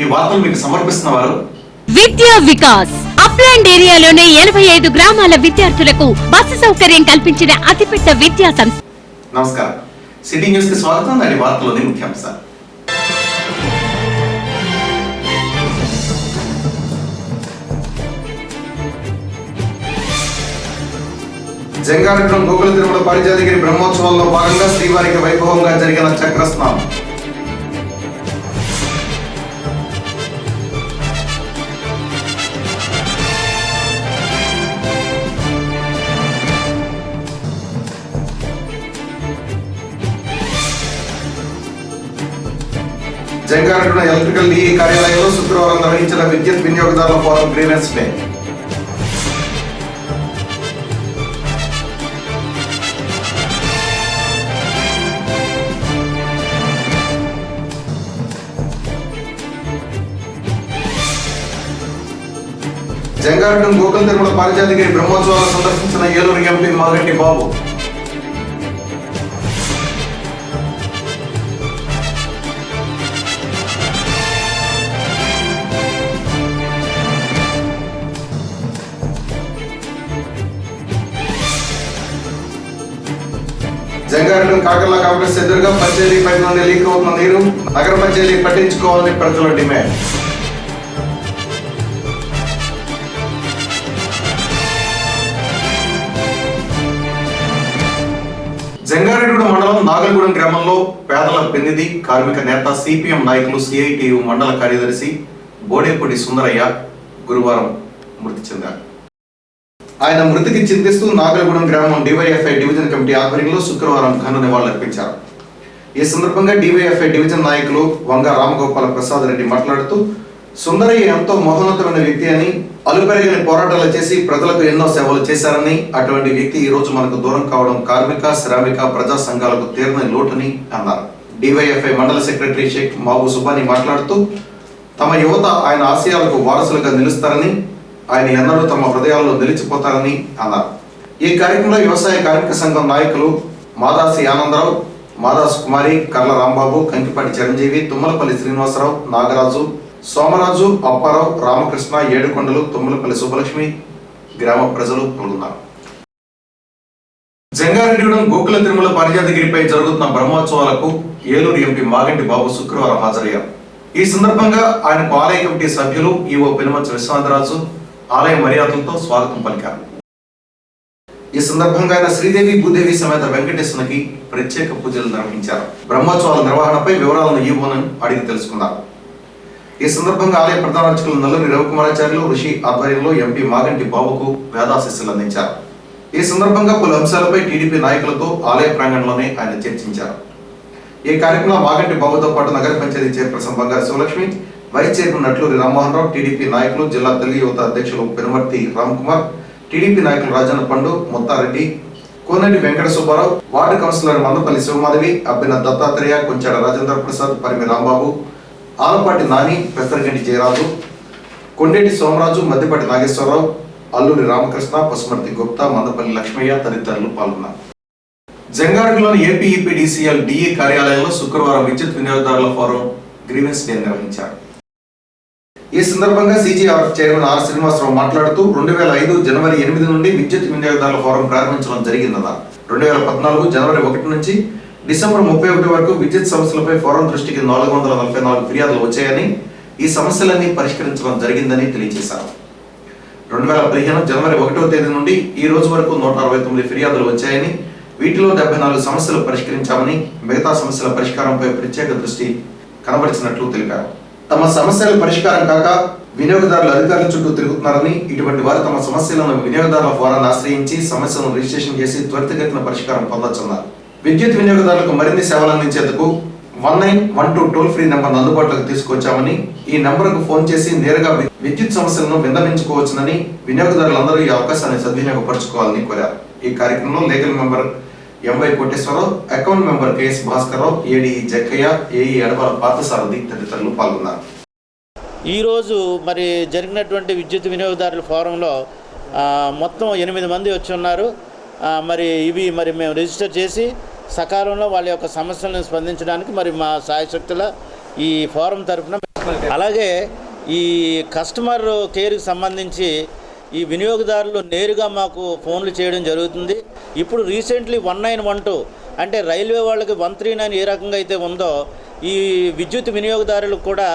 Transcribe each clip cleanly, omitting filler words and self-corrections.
ఈ వార్తలు మీకు సమర్పిస్తున్నవారు విద్యా వికాస్. అప్లాండ్ ఏరియాలోనే 85 గ్రామాల విద్యార్థులకు బస్సు సౌకర్యం కల్పించిన అతిపెద్ద విద్యా సంస్థ. నమస్కారం, సిటీ న్యూస్ కి స్వాగతం. నాటి వార్తలోని ముఖ్యాంశాలు. జంగారెడ్డి గోకుల తిరుమల పారిజాతగిరి బ్రహ్మోత్సవాల్లో భాగంగా శ్రీవారికి వైభవంగా జరిగిన చక్రస్నానం. జంగారెడ్డి ఎలక్ట్రికల్ డిఈ కార్యాలయంలో శుక్రవారం నిర్వహించిన విద్యుత్ వినియోగదారుల forum grievance day. Jangareddy Gokula Tirumala Parijathagiri బ్రహ్మోత్సవాలు సందర్శించిన ఏలూరు ఎంపీ మాగంటి బాబు. జంగారెడ్డి కాకర్ల కాంప్లెక్స్ ఎదురుగా పంచాయతీ పైన నుండి లీక్ అవుతున్న నీరు నగర పంచాయతీ పట్టించుకోవాలని ప్రజల డిమాండ్. జంగారెడ్డి మండలం నాగల్గూడెం గ్రామంలో పేదల పెన్నిధి కార్మిక నేత సిపిఎం నాయకులు సిఐటియు మండల కార్యదర్శి బోడేపూడి సుందరయ్య గురువారం మృతి చెందారు. ఆయన మృతికి చింతిస్తూ నాగల్గూడెం గ్రామం డివైఎఫ్ఐ డివిజన్ కమిటీ ఆధ్వర్యంలో శుక్రవారం ఘన నివాళులర్పించారు. ఈ సందర్భంగా డివైఎఫ్ఐ డివిజన్ నాయకులు వంగ రామగోపాల ప్రసాద్ రెడ్డి మాట్లాడుతూ సుందరయ్య ఎంతో మహోన్నతమైన వ్యక్తి అని, అలుపెరగని పోరాటాలు చేసి ప్రజలకు ఎన్నో సేవలు చేశారని, అటువంటి వ్యక్తి ఈ రోజు మనకు దూరం కావడం కార్మిక శ్రామిక ప్రజా సంఘాలకు తీరని లోటుని అన్నారు. డివైఎఫ్ఐ మండల సెక్రటరీ షేక్ మాబు సుబాని మాట్లాడుతూ తమ యువత ఆయన ఆశయాలకు వారసులుగా నిలుస్తారని, ఆయన ఎన్నడూ తమ హృదయాల్లో నిలిచిపోతారని అన్నారు. ఈ కార్యక్రమంలో వ్యవసాయ కార్మిక సంఘం నాయకులు మాదాసి ఆనందరావు, మాదాసు కుమారి, కర్ల రాంబాబు, కంకిపాటి చిరంజీవి, తుమ్మలపల్లి శ్రీనివాసరావు, నాగరాజు, సోమరాజు, అప్పారావు, రామకృష్ణ, ఏడుకొండలు, తుమ్మలపల్లి సుబ్బలక్ష్మి, గ్రామ ప్రజలు పాల్గొన్నారు. జంగారెడ్డిగూడెం గోకుల తిరుమల పారిజాతగిరిపై జరుగుతున్న బ్రహ్మోత్సవాలకు ఏలూరు ఎంపీ మాగంటి బాబు శుక్రవారం హాజరయ్యారు. ఈ సందర్భంగా ఆయనకు ఆలయ కమిటీ సభ్యులు ఈవో పెనుమచ్చ విశ్వనాథరాజు ఆలయ మర్యాదలతో స్వాగతం పలికారు. ఈ సందర్భంగా ఆయన శ్రీదేవి భూదేవి సమేత వెంకటేశ్వరునికి ప్రత్యేక పూజలు నిర్వహించారు. బ్రహ్మోత్సవాల నిర్వహణపై వివరాలను ఈవోను అడిగి తెలుసుకున్నారు. ఈ సందర్భంగా ఆలయ ప్రధాన అర్చకులు నల్లూరి రవికుమారాచార్యులు ఋషి ఆధ్వర్యంలో ఎంపీ మాగంటి బాబుకు వేదాశిస్సులు అందించారు. ఈ సందర్భంగా పలు అంశాలపై టీడీపీ నాయకులతో ఆలయ ప్రాంగణంలోనే ఆయన చర్చించారు. ఈ కార్యక్రమంలో మాగంటి బాబుతో పాటు నగర పంచాయతీ చైర్పర్సన్ బంగారు Sivalakshmi, vice chairman నట్లూరి Rammohan Rao, TDP నాయకులు జిల్లా తెలుగు యువత అధ్యక్షులు పెనుమర్తి రామ్ కుమార్, టీడీపీ నాయకులు రాజన్న పండు, ముత్తారెడ్డి, కోనటి వెంకట సుబ్బారావు, వార్డు కౌన్సిలర్ మందపల్లి శివమాధవి, అబ్బిన దత్తాత్రేయ, కొంచాడ రాజేంద్ర ప్రసాద్, పరిమి రాంబాబు, ఆలపాటి నాని, పెత్తరగంటి జయరాజు, కొండేటి సోమరాజు, మద్దిపాటి నాగేశ్వరరావు, అల్లూరి రామకృష్ణ, పసుమర్తి గుప్తా, మందపల్లి లక్ష్మయ్య తదితరులు పాల్గొన్నారు. జంగారెడ్డిలోని ఏపీఈపీడీసీఎల్ డిఈ కార్యాలయంలో శుక్రవారం విద్యుత్ వినియోగదారుల ఫోరం గ్రీవెన్స్ డే నిర్వహించారు. ఈ సందర్భంగా సిజిఆర్ఎఫ్ చైర్మన్ ఆర్ శ్రీనివాసరావు మాట్లాడుతూ 2005 జనవరి 8 నుండి విద్యుత్ వినియోగదారుల ఫోరం ప్రారంభించడం జరిగిందన్నారు. 2014 జనవరి 1 నుంచి డిసెంబర్ 31 వరకు విద్యుత్ సమస్యలపై ఫోరం దృష్టికి 444 ఫిర్యాదులు వచ్చాయని, ఈ సమస్యలన్నీ పరిష్కరించడం జరిగిందని తెలియజేశారు. 2015 జనవరి 1వ తేదీ నుండి ఈ రోజు వరకు 169 ఫిర్యాదులు వచ్చాయని, వీటిలో 74 సమస్యలు పరిష్కరించామని, మిగతా సమస్యల పరిష్కారంపై ప్రత్యేక దృష్టి కనబరిచినట్లు తెలిపారు. తమ సమస్యల పరిష్కారం కాక వినియోగదారులు అధికారుల చుట్టూ తిరుగుతున్నారని, ఇటువంటి వారు తమ సమస్యలను వినియోగదారుల ఫోరాన్ని ఆశ్రయించి సమస్యలను రిజిస్ట్రేషన్ చేసి త్వరితగతిన పరిష్కారం పొందొచ్చన్నారు. విద్యుత్ వినియోగదారులకు మరిన్ని సేవలు అందించేందుకు 1912 టోల్ ఫ్రీ నెంబర్ అందుబాటులోకి తీసుకొచ్చామని, ఈ నెంబర్కు ఫోన్ చేసి నేరుగా విద్యుత్ సమస్యలను విన్నవించుకోవచ్చునని, వినియోగదారులందరూ ఈ అవకాశాన్ని సద్వినియోగపరచుకోవాలని కోరారు. ఈ కార్యక్రమంలో legal member M Y Koteswararao, account member K S Bhaskarrao, ADE Jakkaiah, AE Adavala Parthasarathi తదితరులు పాల్గొన్నారు. ఈరోజు మరి జరిగినటువంటి విద్యుత్ వినియోగదారుల ఫోరంలో మొత్తం 8 మంది వచ్చి ఉన్నారు. మరి ఇవి మరి మేము రిజిస్టర్ చేసి సకాలంలో వాళ్ళ యొక్క సమస్యలను స్పందించడానికి మరి మా సాయశక్తుల ఈ ఫోరం తరఫున అలాగే ఈ కస్టమర్ కేర్కి సంబంధించి ఈ వినియోగదారులు నేరుగా మాకు ఫోన్లు చేయడం జరుగుతుంది. ఇప్పుడు రీసెంట్లీ 1912 అంటే రైల్వే వాళ్ళకి 139 ఏ రకంగా అయితే ఉందో ఈ విద్యుత్ వినియోగదారులకు కూడా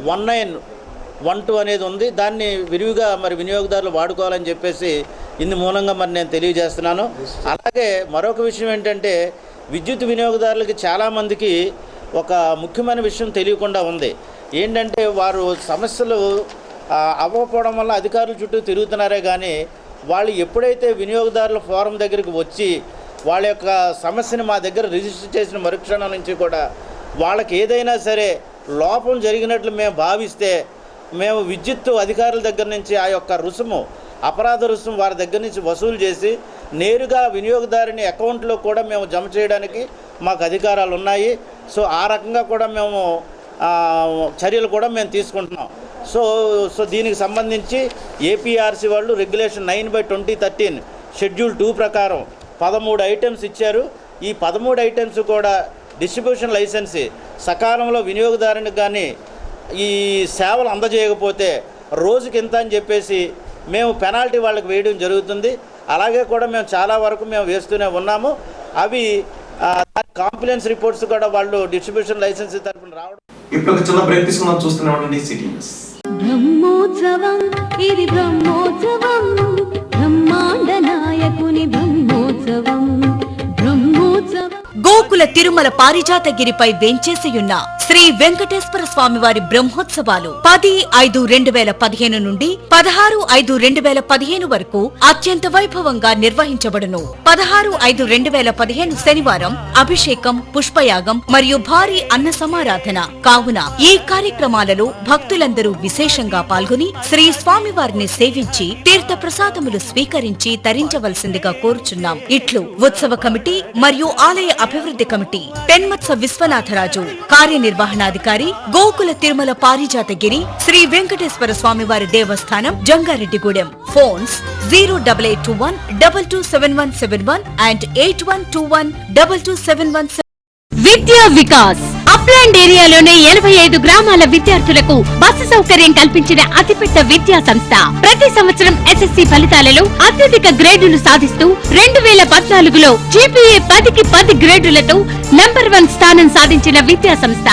1912 అనేది ఉంది. దాన్ని విరివిగా మరి వినియోగదారులు వాడుకోవాలని చెప్పేసి ఇందు మూలంగా మరి నేను తెలియజేస్తున్నాను. అలాగే మరొక విషయం ఏంటంటే విద్యుత్ వినియోగదారులకి చాలామందికి ఒక ముఖ్యమైన విషయం తెలియకుండా ఉంది. ఏంటంటే వారు సమస్యలు అవ్వకపోవడం వల్ల అధికారుల చుట్టూ తిరుగుతున్నారే కానీ వాళ్ళు ఎప్పుడైతే వినియోగదారుల ఫోరం దగ్గరికి వచ్చి వాళ్ళ యొక్క సమస్యని మా దగ్గర రిజిస్టర్ చేసిన మరుక్షణం నుంచి కూడా వాళ్ళకి ఏదైనా సరే లోపం జరిగినట్లు మేము భావిస్తే మేము విద్యుత్ అధికారుల దగ్గర నుంచి ఆ యొక్క రుసుము అపరాధ రుసుము వారి దగ్గర నుంచి వసూలు చేసి నేరుగా వినియోగదారుని అకౌంట్లో కూడా మేము జమ చేయడానికి మాకు అధికారాలు ఉన్నాయి. సో ఆ రకంగా కూడా మేము చర్యలు కూడా మేము తీసుకుంటున్నాం. సో దీనికి సంబంధించి ఏపీఆర్సీ వాళ్ళు రెగ్యులేషన్ 9/2013 షెడ్యూల్ 2 ప్రకారం 13 ఐటమ్స్ ఇచ్చారు. ఈ 13 ఐటమ్స్ కూడా డిస్ట్రిబ్యూషన్ లైసెన్సీ సకాలంలో వినియోగదారునికి కానీ ఈ సేవలు అందజేయకపోతే రోజుకి ఇంత అని చెప్పేసి మేము పెనాల్టీ వాళ్ళకి వేయడం జరుగుతుంది. అలాగే కూడా మేము చాలా వరకు మేము వేస్తూనే ఉన్నాము. అవి కాంప్లైన్స్ రిపోర్ట్స్ కూడా వాళ్ళు డిస్ట్రిబ్యూషన్ లైసెన్సీ తరఫున రావడం. ఇప్పుడు ఒక చిన్న బ్రేక్ తీసుకుందాం. చూస్తూనే ఉండండి సిటీ న్యూస్. బ్రహ్మోత్సవం ఇది బ్రహ్మోత్సవం, బ్రహ్మాండ నాయకుని బ్రహ్మోత్సవం, బ్రహ్మోత్సవం. గోకుల తిరుమల పారిజాతగిరిపై వెంచేసియున్న శ్రీ వెంకటేశ్వర స్వామి వారి బ్రహ్మోత్సవాలు 10/5/2015 నుండి 16/5/2015 వరకు అత్యంత వైభవంగా నిర్వహించబడును. 16/5/2015 శనివారం అభిషేకం, పుష్పయాగం మరియు భారీ అన్న సమారాధన కావున ఈ కార్యక్రమాలలో భక్తులందరూ విశేషంగా పాల్గొని శ్రీ స్వామివారిని సేవించి తీర్థ ప్రసాదములు స్వీకరించి తరించవలసిందిగా కోరుచున్నాం. ఇట్లు ఉత్సవ కమిటీ మరియు ఆలయ అభివృద్ధి కమిటీ. పెన్మత్స విశ్వనాథరాజు కార్యనిర్వహణాధికారి, గోకుల తిరుమల పారిజాతగిరి శ్రీ వెంకటేశ్వర స్వామివారి దేవస్థానం, జంగారెడ్డిగూడెం. Phones 08821 227171 and 8121 2271. విద్యా వికాస్ అప్లాండ్ ఏరియాలోనే 85 గ్రామాల విద్యార్థులకు బస్సు సౌకర్యం కల్పించిన అతిపెద్ద విద్యా సంస్థ. ప్రతి సంవత్సరం ఎస్ఎస్సి ఫలితాలలో అత్యధిక గ్రేడులు సాధిస్తూ 2014లో జీపీఏ 10కి 10 గ్రేడులతో నంబర్ 1 స్థానం సాధించిన విద్యా సంస్థ.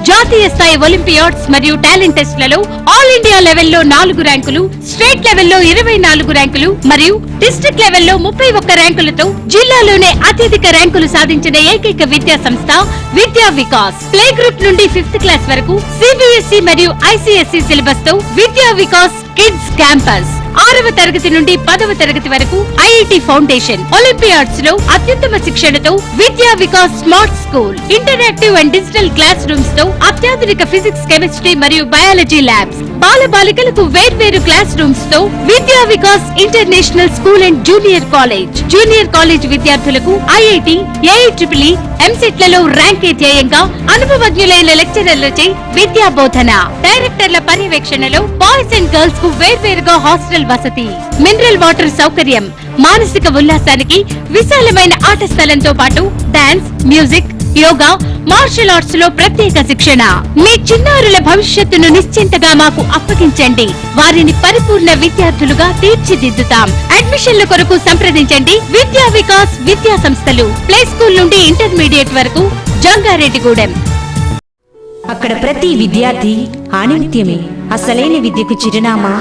జాతీయ స్థాయి ఒలింపియాడ్స్ మరియు టాలెంట్ టెస్ట్లలో ఆల్ ఇండియా లెవెల్లో 4 ర్యాంకులు, స్టేట్ లెవెల్లో 24 ర్యాంకులు మరియు డిస్ట్రిక్ట్ లెవెల్లో 31 ర్యాంకులతో జిల్లాలోనే అత్యధిక ర్యాంకులు సాధించిన ఏకైక విద్యా సంస్థ విద్యా వికాస్. ప్లే గ్రూప్ నుండి 5th క్లాస్ వరకు సిబిఎస్ఈ మరియు ఐసిఎస్ఈ సిలబస్ తో విద్యా వికాస్ కిడ్స్ క్యాంపస్. 6వ తరగతి నుండి 10వ తరగతి వరకు ఐఐటి ఫౌండేషన్. ఒలింపియాడ్స్ లో అత్యుత్తమ శిక్షణతో విద్యా Vikas smart school. Interactive and digital class rooms తో అత్యాధునిక ఫిజిక్స్, కెమిస్ట్రీ మరియు బయాలజీ ల్యాబ్స్. బాల బాలికలకు వేర్వేరు క్లాస్ రూమ్స్ తో విద్యా Vikas international school and junior college. Junior college విద్యార్థులకు ఐఐటి, ఏఐట్రిపుల్, ఎంసెట్లలో ర్యాంకే ధ్యేయంగా అనుభవజ్ఞులైన లెక్చరర్లచే విద్యా బోధన. డైరెక్టర్ల పర్యవేక్షణలో బాయ్స్ అండ్ గర్ల్స్ కు వేర్వేరుగా హాస్టల్ వసతి, మినరల్ వాటర్ సౌకర్యం. మానసిక ఉల్లాసానికి విశాలమైన ఆట స్థలంతో పాటు dance, music, yoga, martial arts లో ప్రత్యేక శిక్షణ. మీ చిన్నారుల భవిష్యత్తును నిశ్చింతగా మాకు అప్పగించండి. వారిని పరిపూర్ణ విద్యార్థులుగా తీర్చిదిద్దుతాం. అడ్మిషన్ల కొరకు సంప్రదించండి విద్యా వికాస్ విద్యా సంస్థలు. ప్లే స్కూల్ నుండి ఇంటర్మీడియట్ వరకు, జంగారెడ్డిగూడెం. అక్కడ ప్రతి విద్యార్థి ఆణిముత్యమే. అసలైన విద్యకు చిరునామా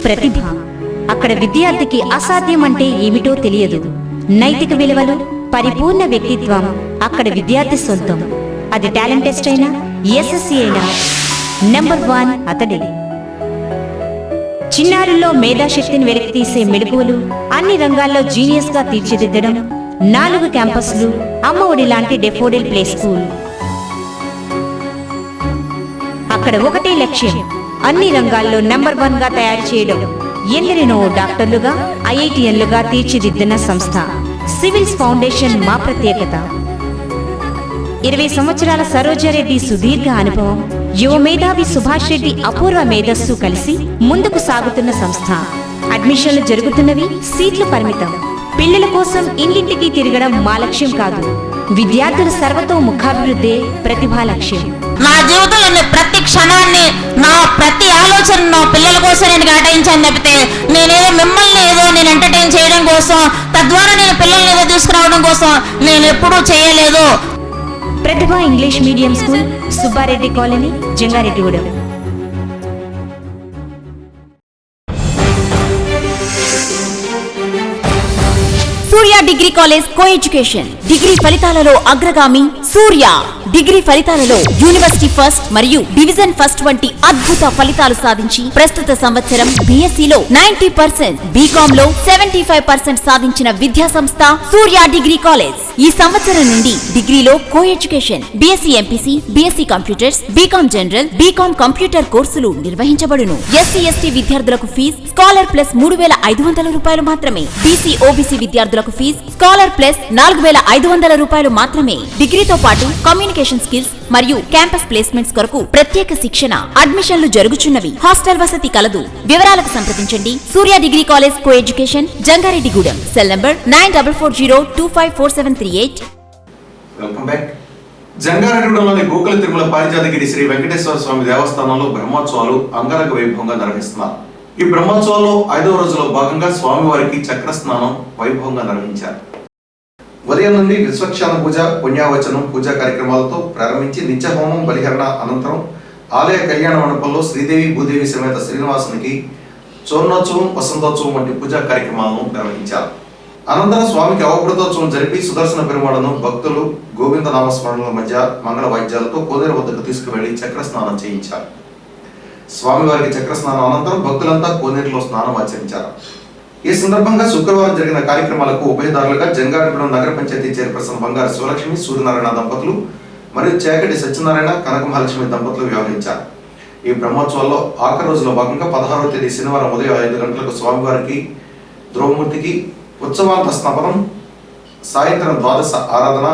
ప్రతిభ. అక్కడ విద్యార్థికి అసాధ్యం అంటే ఏమిటో తెలియదు. నైతిక విలువలు, పరిపూర్ణ వ్యక్తిత్వం అక్కడ విద్యార్థి సొంతం. అది టాలెంట్ టెస్ట్ అయినా, ఎస్ఎస్సి అయినా నంబర్ 1 అతడే. చిన్నారుల్లో మేధాశక్తిని వెలికితీసే మెళకువలు, అన్ని రంగాల్లో జీనియస్ గా తీర్చిదిద్దడం. 4 క్యాంపస్లు, అమ్మ ఒడి లాంటి డెఫోడిల్ ప్లే స్కూల్. అక్కడ ఒకటే లక్ష్యం, అన్ని రంగాల్లో నంబర్ 1 గా తయారు చేయడం. ఎందరినో డాక్టర్లుగా, ఐఐటిఎన్లుగా తీర్చిదిద్దిన సంస్థ సివిల్స్ ఫౌండేషన్ మా ప్రత్యేకత. 20 సంవత్సరాల సరోజారెడ్డి సుదీర్ఘ అనుభవం, యువ మేధావి సుభాష్ రెడ్డి అపూర్వ మేధస్సు కలిసి ముందుకు సాగుతున్న సంస్థ. అడ్మిషన్లు జరుగుతున్నవి, సీట్లు పరిమితం. పిల్లల కోసం ఇంటింటికి తిరగడం మా లక్ష్యం కాదు. విద్యార్థుల సర్వతో ముఖాభివృద్ధే ప్రతిభా లక్ష్యం. నా జీవితంలోని ప్రతి క్షణాన్ని, నా ప్రతి ఆలోచన నా పిల్లల కోసం నేను కేటాయించాను తప్పితే నేనేదో మిమ్మల్ని ఏదో నేను ఎంటర్టైన్ చేయడం కోసం, తద్వారా నేను పిల్లల్ని ఏదో తీసుకురావడం కోసం నేను ఎప్పుడూ చేయలేదు. Pratibha English medium school, Subbareddy colony, Jangareddygudem. Surya degree college coeducation. Degree ఫలితాలలో అగ్రగామి సూర్య. డిగ్రీ ఫలితాలలో యూనివర్సిటీ ఫస్ట్ మరియు డివిజన్ ఫస్ట్ వంటి అద్భుత ఫలితాలు సాధించి ప్రస్తుత సంవత్సరం బీఎస్సీలో 90%, బీకామ్ లో 75% సాధించిన విద్యా సంస్థ సూర్య డిగ్రీ కాలేజ్. ఈ సంవత్సరం నుండి డిగ్రీలో co education, BSc MPC, BSc computers, BCom general, BCom computer కోర్సులు నిర్వహించబడును. ఎస్సీ ఎస్టీ విద్యార్థులకు ఫీజు స్కాలర్ ప్లస్ 3,500 రూపాయలు మాత్రమే. బీసీ ఓబీసీ విద్యార్థులకు ఫీజు స్కాలర్ ప్లస్ 4,500 రూపాయలు మాత్రమే. డిగ్రీతో పాటు కమ్యూనికేషన్ స్కిల్స్ మరియు క్యాంపస్ ప్లేస్మెంట్స్ కొరకు ప్రత్యేక శిక్షణ, అడ్మిషన్లు జరుగుచున్నవి. హాస్టల్ వసతి కలదు. వివరాలకు సంప్రదించండి Surya degree college coeducation, Jangareddygudem. Cell number 9440254738. Welcome back. జంగారెడ్డిగూడెంలోని గోకుల తిరుమల పారిజాతగిరి శ్రీ వెంకటేశ్వర స్వామి దేవస్థానంలో బ్రహ్మోత్సవాలు అంగరంగ వైభవంగా నిర్వహిస్తున్నారు. ఈ బ్రహ్మోత్సవాల్లో 5వ రోజులో భాగంగా స్వామివారికి చక్ర స్నానం వైభవంగా నిర్వహించారు. ఉదయం నుండి విశ్వక్షాన పూజ, పుణ్యావచనం, పూజా కార్యక్రమాలతో ప్రారంభించి నిత్యహోమం, బలిహరణ అనంతరం ఆలయ కళ్యాణ మండపంలో శ్రీదేవి భూదేవి సమేత శ్రీనివాసునికి చోర్ణోత్సవం, వసంతోత్సవం వంటి పూజా కార్యక్రమాలను నిర్వహించారు. అనంతరం స్వామికి అవభృతోత్సవం జరిపి సుదర్శన పెరుమాళను భక్తులు గోవింద నామస్మరణల మధ్య మంగళ వాయిద్యాలతో కోనేరు వద్దకు తీసుకువెళ్లి చక్ర స్నానం చేయించారు. స్వామివారికి చక్ర స్నానం అనంతరం భక్తులంతా కోనేరులో స్నానం ఆచరించారు. ఈ సందర్భంగా శుక్రవారం జరిగిన కార్యక్రమాలకు ఉభయదారులుగా జంగారెడ్డిగూడెం నగర పంచాయతీ చైర్పర్సన్ బంగారు శివలక్ష్మి, సూర్యనారాయణ దంపతులు మరియు చేకటి సత్యనారాయణ, కనక మహాలక్ష్మి దంపతులు వ్యవహరించారు. ఈ బ్రహ్మోత్సవాల్లో ఆఖరి రోజులో భాగంగా 16వ తేదీ శనివారం ఉదయం 5 గంటలకు స్వామివారికి ధ్రువమూర్తికి ఉత్సవాంత స్నాపనం, సాయంత్రం ద్వాదశ ఆరాధన,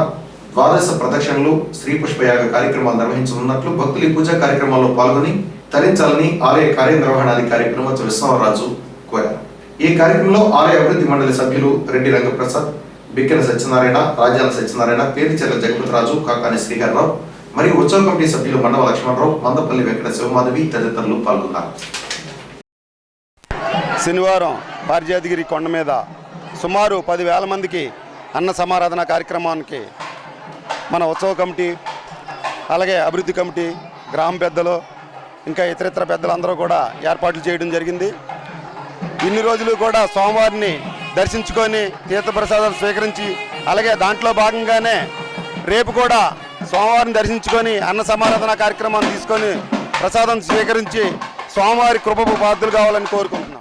ద్వాదశ ప్రదక్షిణలు, శ్రీ పుష్పయాగ కార్యక్రమాలు నిర్వహించనున్నట్లు భక్తులు ఈ పూజా కార్యక్రమాల్లో పాల్గొని తరించాలని ఆలయ కార్యనిర్వహణాధికారి పినమచ్చ విశ్వరాజు కోరారు. ఈ కార్యక్రమంలో ఆలయ అభివృద్ధి మండలి సభ్యులు రెడ్డి రంగప్రసాద్, బిక్కెన సత్యనారాయణ, రాజ్యాల సత్యనారాయణ, పేరుచెర్ల జగపతిరాజు, కాకాని శ్రీహర్రావు మరియు ఉత్సవ కమిటీ సభ్యులు మండవ లక్ష్మణరావు, మందపల్లి వెంకట శివమాధవి తదితరులు పాల్గొన్నారు. శనివారం పారిజాతగిరి కొండ మీద సుమారు 10,000 మందికి అన్న సమారాధన కార్యక్రమానికి మన ఉత్సవ కమిటీ, అలాగే అభివృద్ధి కమిటీ, గ్రామ పెద్దలు, ఇంకా ఇతరితర పెద్దలందరూ కూడా ఏర్పాట్లు చేయడం జరిగింది. ఇన్ని రోజులు కూడా స్వామివారిని దర్శించుకొని తీర్థప్రసాదాలు స్వీకరించి, అలాగే దాంట్లో భాగంగానే రేపు కూడా స్వామివారిని దర్శించుకొని అన్న సమారాధన కార్యక్రమాన్ని తీసుకొని ప్రసాదం స్వీకరించి స్వామివారి కృపకు పాత్రులు కావాలని కోరుకుంటున్నాం.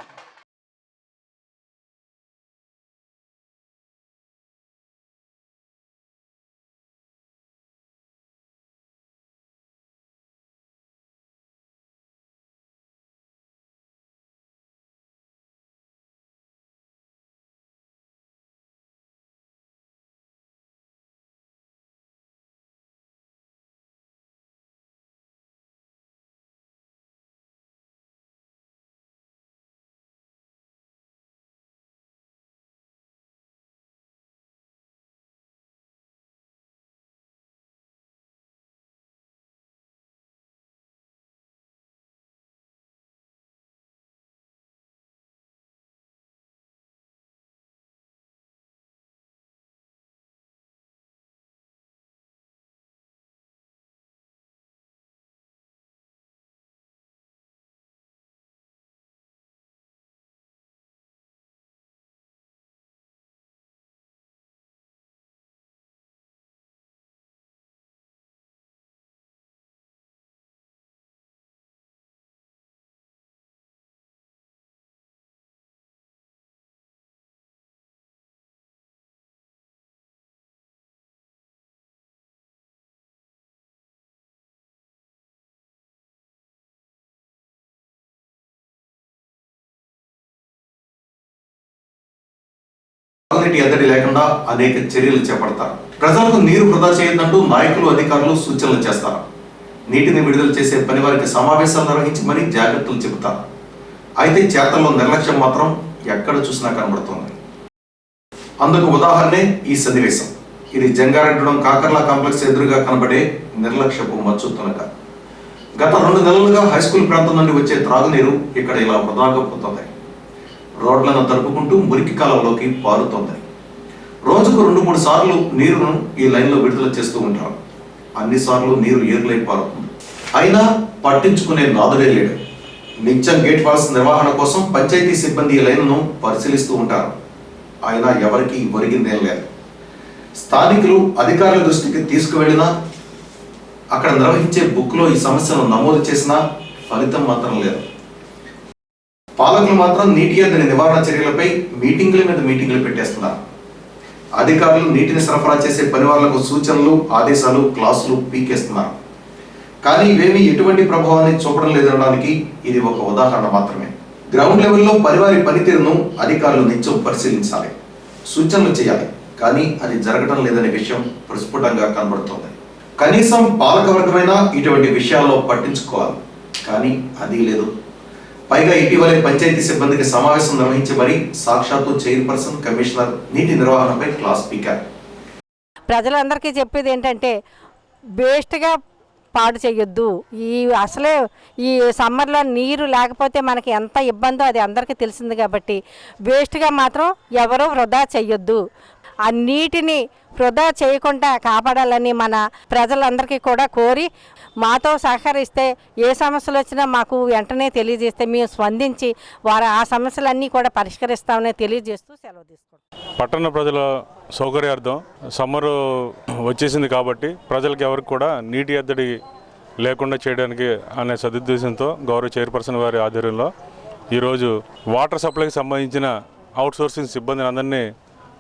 తాగునీటి ఎద్దడి లేకుండా అనేక చర్యలు చేపడతారు. ప్రజలకు నీరు వృధా చేయొద్దంటూ నాయకులు, అధికారులు సూచనలు చేస్తారు. నీటిని విడుదల చేసే పని వారికి సమావేశాలు నిర్వహించి మరీ జాగ్రత్తలు చెబుతారు. అయితే చేతల్లో నిర్లక్ష్యం మాత్రం ఎక్కడ చూసినా కనబడుతుంది. అందుకు ఉదాహరణే ఈ సన్నివేశం. ఇది జంగారెడ్డి కాకర్లా కాంప్లెక్స్ ఎదురుగా కనబడే నిర్లక్ష్యపు మచ్చు తునక. గత 2 నెలలుగా హైస్కూల్ ప్రాంతం నుండి వచ్చే త్రాగునీరు ఇక్కడ ఇలా వృధాగా పోతుంది. రోడ్లను తరుపుకుంటూ మురికి కాలంలోకి పారుతోంది. రోజుకు 2-3 సార్లు నీరును ఈ లైన్లో విడుదల చేస్తూ ఉంటారు. అన్ని సార్లు నీరు ఏరులై పారుతుంది. అయినా పట్టించుకునే నాదుడే లేడు. నిత్యం గేట్ వాల్స్ నిర్వహణ కోసం పంచాయతీ సిబ్బంది ఈ లైన్ను పరిశీలిస్తూ ఉంటారు. అయినా ఎవరికి ఒరిగిందేం లేదు. స్థానికులు అధికారుల దృష్టికి తీసుకువెళ్ళినా, అక్కడ నిర్వహించే బుక్లో ఈ సమస్యను నమోదు చేసినా ఫలితం మాత్రం లేదు. పాలకులు మాత్రం నీటి ఎద్దడి నివారణ చర్యలపై మీటింగుల మీద మీటింగులు పెట్టేస్తున్నారు. అధికారులు నీటిని సరఫరా చేసే పనివాళ్లకు సూచనలు, ఆదేశాలు, క్లాసులు పీకేస్తున్నారు. కానీ ఇవేమీ ఎటువంటి ప్రభావాన్ని చూపడం లేదనడానికి ఇది ఒక ఉదాహరణ మాత్రమే. గ్రౌండ్ లెవెల్లో పనివారి పనితీరును అధికారులు నిత్యం పరిశీలించాలి, సూచనలు చేయాలి. కానీ అది జరగడం లేదనే విషయం ప్రస్ఫుటంగా కనబడుతోంది. కనీసం పాలకవర్గమైనా ఇటువంటి విషయాల్లో పట్టించుకోవాలి. కానీ అది లేదు. పైగా ఇటీవలే పంచాయతీ సిబ్బందికి సమావేశం నిర్వహించి మరీ సాక్షాత్తు చైర్పర్సన్, కమిషనర్ నీటి నిర్వహణపై క్లాస్ స్పీకర్. ప్రజలందరికీ చెప్పేది ఏంటంటే వేస్ట్గా పాడు చేయొద్దు. అసలే ఈ సమ్మర్లో నీరు లేకపోతే మనకి ఎంత ఇబ్బందో అది అందరికీ తెలిసింది కాబట్టి వేస్ట్గా మాత్రం ఎవరూ వృధా చేయొద్దు. ఆ నీటిని వృధా చేయకుండా కాపాడాలని మన ప్రజలందరికీ కూడా కోరి, మాతో సహకరిస్తే ఏ సమస్యలు వచ్చినా మాకు వెంటనే తెలియజేస్తే మేము స్పందించి ఆ సమస్యలన్నీ కూడా పరిష్కరిస్తామని తెలియజేస్తూ సెలవు తీసుకుంటాం. పట్టణ ప్రజల సౌకర్యార్థం సమ్మరు వచ్చేసింది కాబట్టి ప్రజలకు ఎవరికి కూడా నీటి ఎద్దడి లేకుండా చేయడానికి అనే సదుద్దేశంతో గౌరవ చైర్పర్సన్ వారి ఆధ్వర్యంలో ఈరోజు వాటర్ సప్లైకి సంబంధించిన అవుట్సోర్సింగ్ సిబ్బందిని అందరినీ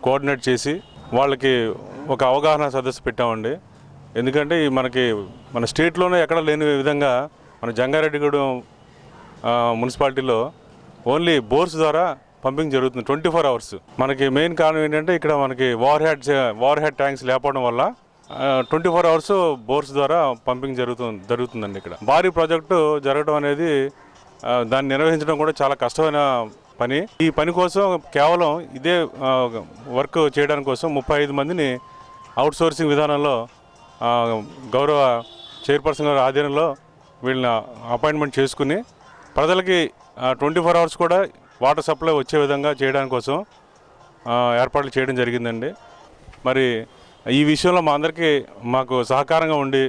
కోఆర్డినేట్ చేసి వాళ్ళకి ఒక అవగాహన సదస్సు పెట్టామండి. ఎందుకంటే మన స్టేట్లోనే ఎక్కడ లేని విధంగా మన జంగారెడ్డిగూడెం మున్సిపాలిటీలో ఓన్లీ బోర్స్ ద్వారా పంపింగ్ జరుగుతుంది 24 అవర్స్. మనకి మెయిన్ కారణం ఏంటంటే ఇక్కడ మనకి ఓవర్ హెడ్ ట్యాంక్స్ లేకపోవడం వల్ల 24 అవర్స్ బోర్స్ ద్వారా పంపింగ్ జరుగుతుందండి. ఇక్కడ భారీ ప్రాజెక్టు జరగడం అనేది దాన్ని నిర్వహించడం కూడా చాలా కష్టమైన పని. ఈ పని కోసం కేవలం ఇదే వర్క్ చేయడానికి కోసం 35 మందిని అవుట్సోర్సింగ్ విధానంలో గౌరవ చైర్పర్సన్ గారి ఆధ్వర్యంలో వీళ్ళని అపాయింట్మెంట్ చేసుకుని ప్రజలకి 24 అవర్స్ కూడా వాటర్ సప్లై వచ్చే విధంగా చేయడానికి కోసం ఏర్పాట్లు చేయడం జరిగిందండి. మరి ఈ విషయంలో మాకు సహకారంగా ఉండి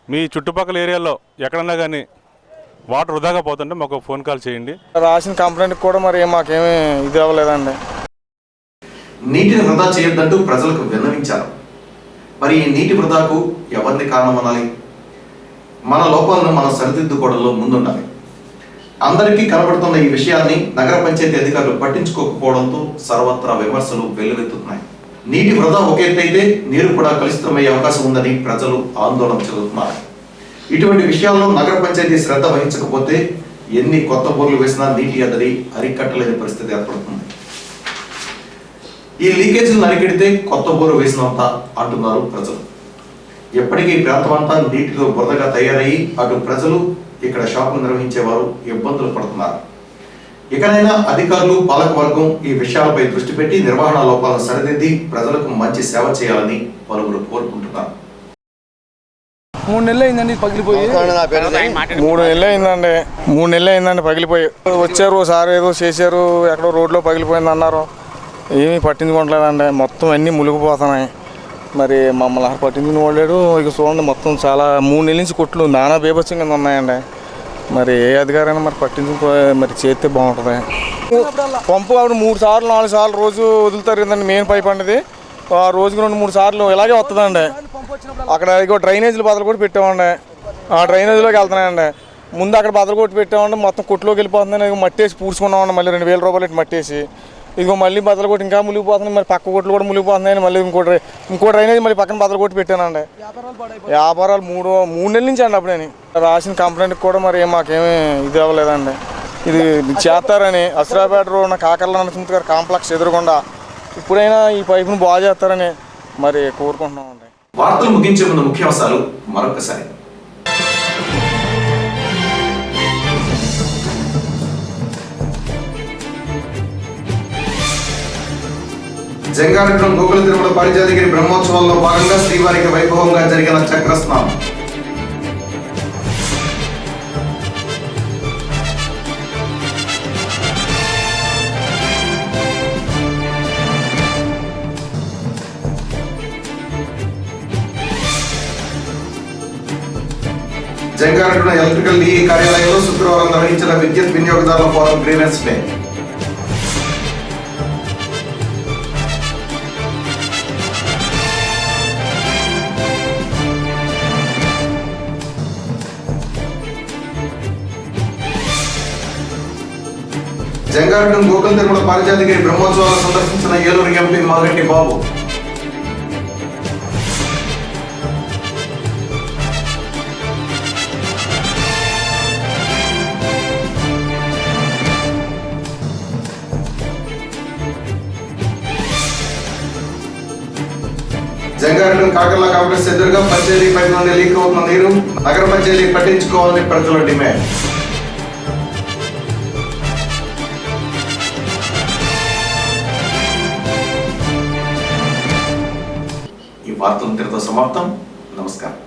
మీ చుట్టుపక్కల ఏరియాలో ఎక్కడన్నా కానీ వాటర్ వృధాగా పోతుంటే మాకు ఫోన్ కాల్ చేయండి. రాసిన కంప్లైంట్ కూడా మరి మాకేమీ ఇది అవ్వలేదండి. నీటిని వృధా చేయొద్దంటూ ప్రజలకు విన్నవించారు. మరి ఈ నీటి వృధాకు ఎవరిని కారణమనాలి? మన లోపాలను మనం సరిదిద్దుకోవడంలో ముందుండాలి. అందరికీ కనబడుతున్న ఈ విషయాన్ని నగర పంచాయతీ అధికారులు పట్టించుకోకపోవడంతో సర్వత్రా విమర్శలు వెల్లువెత్తుతున్నాయి. నీటి వృధా ఒక ఎత్తైతే నీరు కూడా కలుషితమయ్యే అవకాశం ఉందని ప్రజలు ఆందోళన చెందుతున్నారు. ఇటువంటి విషయాల్లో నగర పంచాయతీ శ్రద్ధ వహించకపోతే ఎన్ని కొత్త బోర్లు వేసినా నీటి ఎద్దడి అరికట్టలేని పరిస్థితి ఏర్పడుతుంది. ఈ లీకేజీలను అరికెడితే కొత్త బోరు వేసినంత అంటున్నారు ప్రజలు. ఎప్పటికీ ప్రాంతం అంతా నీటిలో బురదగా తయారయ్యి అటు ప్రజలు, ఇక్కడ షాపులు నిర్వహించేవారు ఇబ్బందులు పడుతున్నారు. ఇకనైనా అధికారులు, పాలకవర్గం ఈ విషయాలపై దృష్టి పెట్టి నిర్వహణ లోపాలను సరిదిద్ది ప్రజలకు మంచి సేవ చేయాలని పలువురు కోరుకుంటున్నారు. 3 నెలలు అయిందండి పగిలిపోయి. 3 నెలలు అయిందండి. 3 నెలలు అయిందండి పగిలిపోయి. వచ్చారు ఒకసారి ఏదో చేశారు, ఎక్కడో రోడ్లో పగిలిపోయింది అన్నారు. ఏమీ పట్టించుకోవట్లేదండి. మొత్తం అన్నీ మునిగిపోతున్నాయి. మరి మమ్మల్ని పట్టించుకుని వాళ్ళాడు. ఇక చూడండి మొత్తం చాలా 3 నెలల నుంచి కొట్లు నానా బీభత్సం కింద ఉన్నాయండి. మరి ఏ అధికారైనా మరి పట్టించుకో మరి చేస్తే బాగుంటుంది. పంపు అప్పుడు 3 సార్లు 4 సార్లు రోజు వదులుతారు కదండి. మెయిన్ పైప్ అనేది ఆ రోజుకి 2-3 సార్లు ఇలాగే వస్తుందండి. అక్కడ ఇగో డ్రైనేజీలు బదులు కూడా పెట్టామండి. ఆ డ్రైనేజీలోకి వెళ్తున్నాయండి. ముందు అక్కడ బదులు కొట్టి పెట్టామండి. మొత్తం కొట్టులోకి వెళ్ళిపోతుందని ఇక మట్టేసి పూడ్చుకున్నామండి. మళ్ళీ 2000 రూపాయలు ఇటు మట్టేసి ఇదిగో మళ్ళీ బదులు కొట్టి ఇంకా మునిగిపోతుంది. మరి పక్క కొట్లు కూడా మునిగిపోతున్నాయని మళ్ళీ ఇంకో డ్రైనేజ్ మళ్ళీ పక్కన బదులు కొట్టి పెట్టానండి. వ్యాపారాలు 3 నెలల నుంచి అండి. అప్పుడని రాసిన కంప్లైంట్ కూడా మరి మాకేమీ ఇది అవ్వలేదండి. ఇది చేస్తారని అస్రాపేట రోడ్న కాకర్ల నరసింహ గారి కాంప్లెక్స్ ఎదురుకుండా ఇప్పుడైనా ఈ పైపును బాగు చేస్తారని మరి కోరుకుంటున్నామండి. వార్తలు ముగించే ముందు ముఖ్యాంశాలు మరొకసారి. జంగారెడ్డి గోకుల తిరుమల పారిజాతగిరి బ్రహ్మోత్సవాల్లో భాగంగా శ్రీవారికి వైభవంగా జరిగిన చక్రస్నానం. జంగారెడ్డి ఎలక్ట్రికల్ డిఈ కార్యాలయంలో శుక్రవారం నిర్వహించిన విద్యుత్ వినియోగదారుల forum grievance day. Jangareddy Gokula Tirumala Parijathagiri బ్రహ్మోత్సవాలు సందర్శించిన ఏలూరు ఎంపీ మాగంటి బాబు. జంగారెడ్డి కాకర్ల కాంప్లెక్స్ ఎదురుగా పంచాయతీ పైపు నుండి లీక్ అవుతున్న నీరు నగర పంచాయతీ పట్టించుకోవాలని ప్రజల డిమాండ్. ఈ వార్తలు ఇంతటితో సమాప్తం. నమస్కారం.